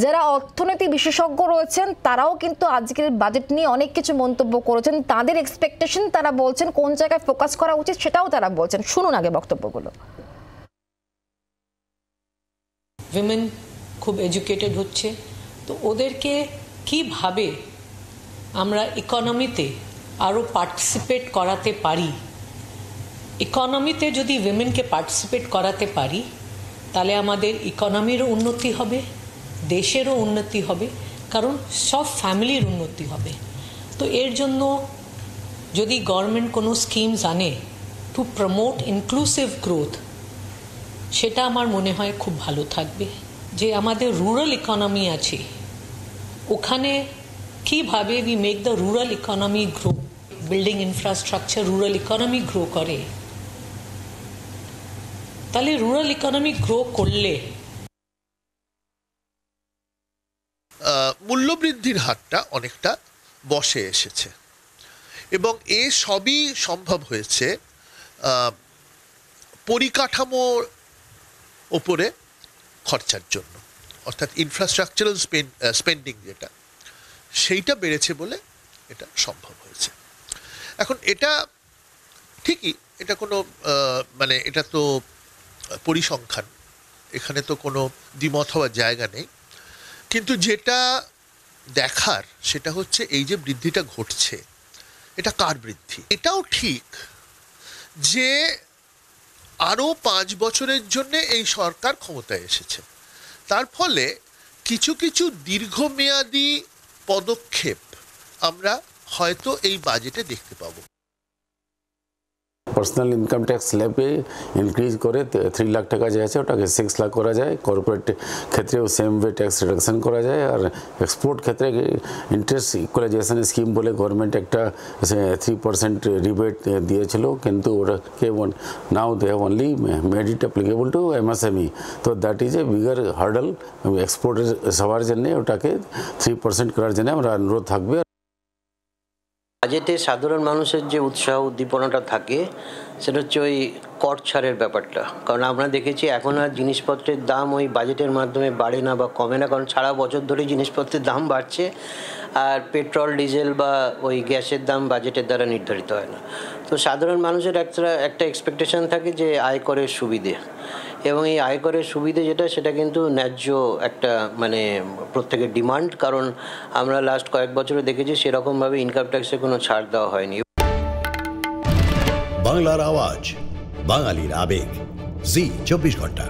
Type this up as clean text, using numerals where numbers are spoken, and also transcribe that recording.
যারা অর্থনীতি বিশেষজ্ঞ রয়েছেন তারাও কিন্তু আজকের বাজেট নিয়ে অনেক কিছু মন্তব্য করেছেন। তাদের এক্সপেকটেশন, তারা বলছেন কোন জায়গায় ফোকাস করা উচিত সেটাও তারা বলছেন। শুনুন আগে বক্তব্যগুলো। উইমেন খুব এডুকেটেড হচ্ছে, তো ওদেরকে কিভাবে আমরা ইকোনমিতে আরও পার্টিসিপেট করাতে পারি। ইকোনমিতে যদি উইমেনকে পার্টিসিপেট করাতে পারি তাহলে আমাদের ইকোনমিরও উন্নতি হবে, দেশেরও উন্নতি হবে, কারণ সব ফ্যামিলির উন্নতি হবে। তো এর জন্য যদি গভর্নমেন্ট কোনো স্কিমস আনে টু প্রমোট ইনক্লুসিভ গ্রোথ, সেটা আমার মনে হয় খুব ভালো থাকবে। যে আমাদের রুরাল ইকোনমি আছে, ওখানে কিভাবে we make the rural economy grow, building infrastructure rural economy grow করে, তাহলে রুরাল ইকোনমি গ্রো করলে মূল্যবৃদ্ধির হারটা অনেকটা বসে এসেছে এবং এ সবই সম্ভব হয়েছে পরিকাঠামোর ওপরে খরচার জন্য, অর্থাৎ ইনফ্রাস্ট্রাকচারাল স্পেন্ডিং যেটা, সেইটা বেড়েছে বলে এটা সম্ভব হয়েছে। এখন এটা ঠিকই, এটা কোনো মানে এটা তো পরিসংখ্যান, এখানে তো কোনো দ্বিমত হওয়ার জায়গা নেই। কিন্তু যেটা দেখার সেটা হচ্ছে এই যে বৃদ্ধিটা ঘটছে এটা কার বৃদ্ধি। এটাও ঠিক যে আরও 5 বছরের জন্য এই সরকার ক্ষমতায় এসেছে, তার ফলে কিছু কিছু দীর্ঘমেয়াদী পদক্ষেপ আমরা হয়তো এই বাজেটে দেখতে পাবো। পার্সোনাল ইনকাম ট্যাক্স স্ল্যাবে ইনক্রিজ করে 3 লাখ টাকা যে আছে ওটাকে 6 লাখ করা যায়, কর্পোরেট ক্ষেত্রেও সেম ওয়ে ট্যাক্স রিডাকশন করা যায়, আর এক্সপোর্ট ক্ষেত্রে ইন্টারেস্ট ইকুয়ালাইজেশন স্কিম বলে গভর্নমেন্ট একটা 3% রিবেট দিয়েছিল, কিন্তু ওটাকে now they have only made it applicable to MSME। তো that is a bigger hurdle এক্সপোর্টের সবার জন্য, ওটাকে 3% করার জন্য আমরা অনুরোধ থাকবে। বাজেটে সাধারণ মানুষের যে উৎসাহ উদ্দীপনাটা থাকে সেটা হচ্ছে ওই কর ছাড়ের ব্যাপারটা। কারণ আমরা দেখেছি এখন আর জিনিসপত্রের দাম ওই বাজেটের মাধ্যমে বাড়ে না বা কমে না, কারণ সারা বছর ধরে জিনিসপত্রের দাম বাড়ছে, আর পেট্রোল ডিজেল বা ওই গ্যাসের দাম বাজেটের দ্বারা নির্ধারিত হয় না। তো সাধারণ মানুষের একটা এক্সপেকটেশন থাকে যে আয়করের সুবিধে, এবং এই আয়করের সুবিধে যেটা সেটা কিন্তু ন্যায্য একটা মানে প্রত্যেকের ডিমান্ড, কারণ আমরা লাস্ট কয়েক বছরে দেখেছি সেরকমভাবে ইনকাম ট্যাক্সে কোনো ছাড় দেওয়া হয়নি। বাংলার আওয়াজ, বাঙালির আবেগ, জি 24 ঘন্টা।